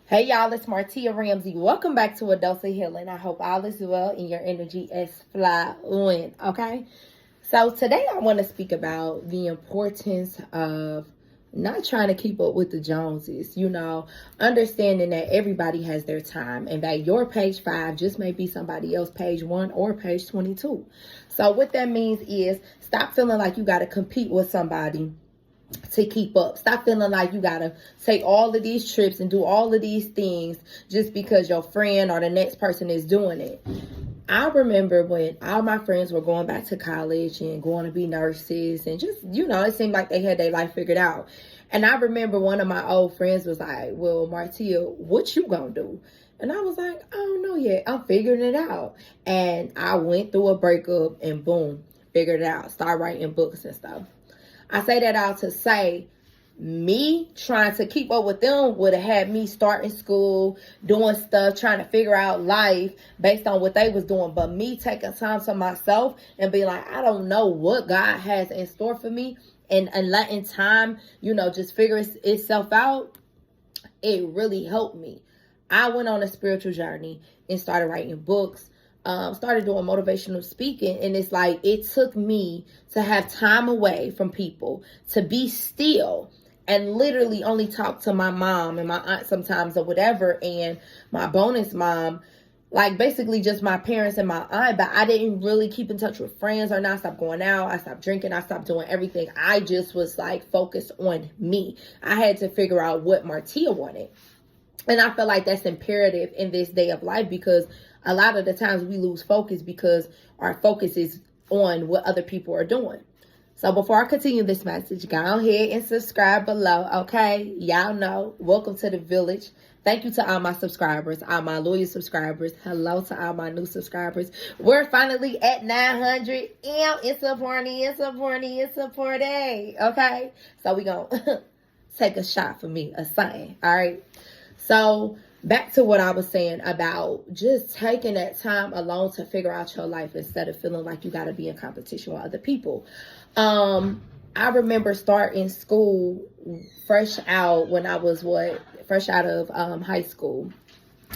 Hey y'all, it's Martia Ramsey. Welcome back to A Dose of Healing. I hope all is well and your energy is flowing, okay? So today I want to speak about the importance of not trying to keep up with the Joneses, understanding that everybody has their time and that your page 5 just may be somebody else page 1 or page 22. So what that means is stop feeling like you got to compete with somebody to keep up. Stop feeling like you gotta take all of these trips and do all of these things just because your friend or the next person is doing it. I remember when all my friends were going back to college and going to be nurses and just, it seemed like they had their life figured out. And I remember one of my old friends was like, well, Martia, what you gonna do? And I was like, I don't know yet. I'm figuring it out. And I went through a breakup and boom, figured it out. Started writing books and stuff. I say that out to say me trying to keep up with them would have had me starting school, doing stuff, trying to figure out life based on what they was doing. But me taking time to myself and be like, I don't know what God has in store for me and letting time, just figure itself out. It really helped me. I went on a spiritual journey and started writing books. Started doing motivational speaking, and it's like it took me to have time away from people, to be still and literally only talk to my mom and my aunt sometimes or whatever, and my bonus mom, like basically just my parents and my aunt. But I didn't really keep in touch with friends or not. I stopped going out, I stopped drinking, I stopped doing everything. I just was like focused on me. I had to figure out what Martia wanted, and I feel like that's imperative in this day of life, because a lot of the times we lose focus because our focus is on what other people are doing. So before I continue this message, go ahead and subscribe below, okay? Y'all know, welcome to the village. Thank you to all my subscribers, all my loyal subscribers. Hello to all my new subscribers. We're finally at 900. It's a party, okay? So we gonna take a shot for me, a sign, all right? So back to what I was saying about just taking that time alone to figure out your life instead of feeling like you got to be in competition with other people. I remember starting school fresh out when I was fresh out of high school.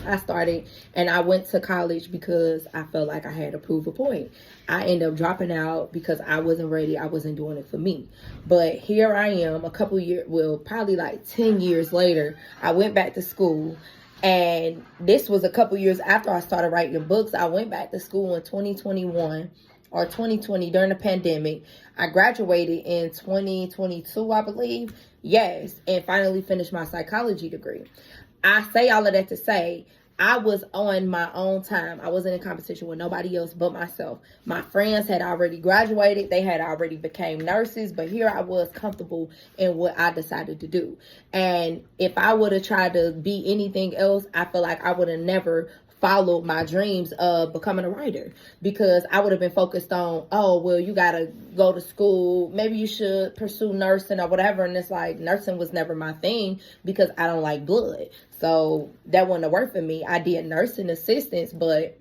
I started and I went to college because I felt like I had to prove a point. I ended up dropping out because I wasn't ready. I wasn't doing it for me. But here I am a couple years, probably like 10 years later, I went back to school. And this was a couple years after I started writing books. I went back to school in 2021 or 2020 during the pandemic. I graduated in 2022, I believe. Yes, and finally finished my psychology degree. I say all of that to say I was on my own time. I wasn't in competition with nobody else but myself. My friends had already graduated. They had already became nurses. But here I was comfortable in what I decided to do. And if I would have tried to be anything else, I feel like I would have never followed my dreams of becoming a writer, because I would have been focused on, oh, well, you got to go to school. Maybe you should pursue nursing or whatever. And it's like nursing was never my thing because I don't like blood. So that wouldn't have worked for me. I did nursing assistance, but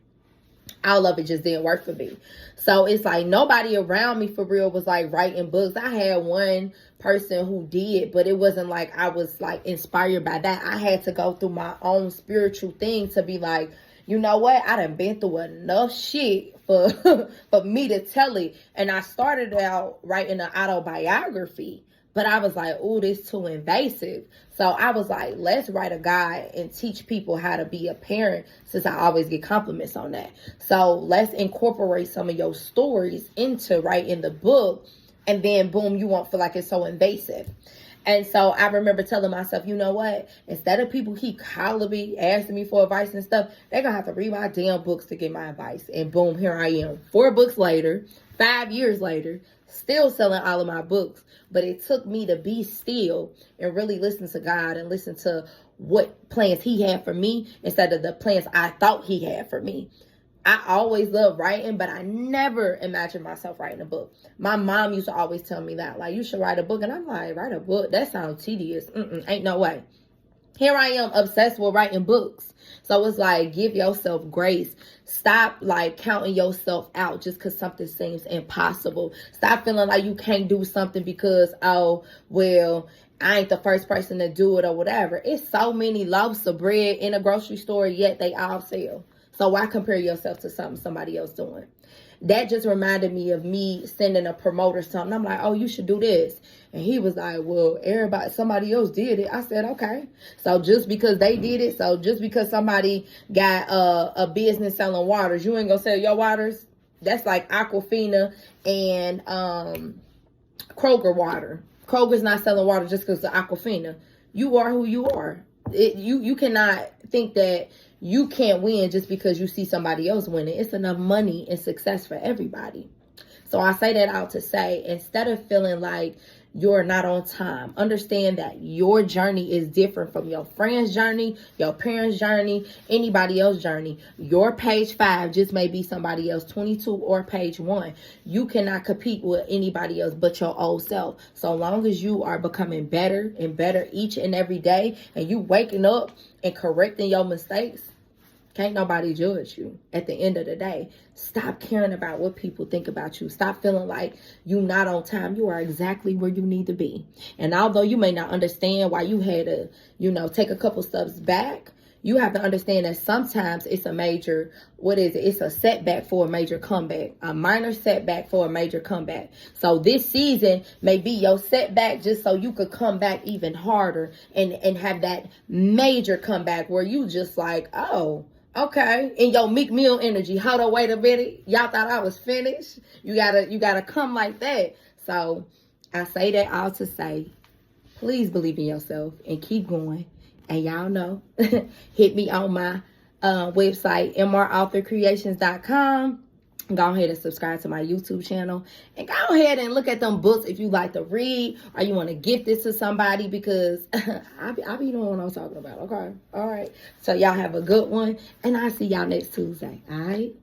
all of it just didn't work for me. So it's like nobody around me for real was like writing books. I had one person who did, but it wasn't like I was like inspired by that. I had to go through my own spiritual thing to be like, you know what? I done been through enough shit for for me to tell it. And I started out writing an autobiography, but I was like, oh, this is too invasive. So I was like, let's write a guide and teach people how to be a parent, since I always get compliments on that. So let's incorporate some of your stories into writing the book. And then boom, you won't feel like it's so invasive. And so I remember telling myself, you know what? Instead of people keep calling me, asking me for advice and stuff, they're going to have to read my damn books to get my advice. And boom, here I am. 4 books later, 5 years later, still selling all of my books. But it took me to be still and really listen to God and listen to what plans he had for me instead of the plans I thought he had for me. I always loved writing, but I never imagined myself writing a book. My mom used to always tell me that, like, you should write a book. And I'm like, write a book? That sounds tedious. Ain't no way. Here I am obsessed with writing books. So it's like, give yourself grace. Stop like counting yourself out just because something seems impossible. Stop feeling like you can't do something because, oh, well, I ain't the first person to do it or whatever. It's so many loaves of bread in a grocery store, yet they all sell. So why compare yourself to something somebody else doing? That just reminded me of me sending a promoter something. I'm like, oh, you should do this. And he was like, well, somebody else did it. I said, okay. So just because they did it, so just because somebody got a business selling waters, you ain't gonna sell your waters? That's like Aquafina and Kroger water. Kroger's not selling water just because of Aquafina. You are who you are. You cannot think that you can't win just because you see somebody else winning. It's enough money and success for everybody. So I say that out to say, instead of feeling like you're not on time, understand that your journey is different from your friend's journey, your parents' journey, anybody else's journey. Your page 5 just may be somebody else 22 or page 1. You cannot compete with anybody else but your old self. So long as you are becoming better and better each and every day, and you waking up and correcting your mistakes, can't nobody judge you at the end of the day. Stop caring about what people think about you. Stop feeling like you're not on time. You are exactly where you need to be. And although you may not understand why you had to, take a couple steps back, you have to understand that sometimes it's a major, it's a setback for a major comeback, a minor setback for a major comeback. So this season may be your setback just so you could come back even harder and have that major comeback where you just like, oh, okay, in your Meek Mill energy. Hold on, wait a minute. Y'all thought I was finished? You gotta come like that. So I say that all to say, please believe in yourself and keep going. And y'all know, hit me on my website, MRauthorcreations.com. Go ahead and subscribe to my YouTube channel. And go ahead and look at them books if you like to read or you want to gift this to somebody, because I be knowing what I'm talking about, okay? All right. So y'all have a good one. And I'll see y'all next Tuesday, all right?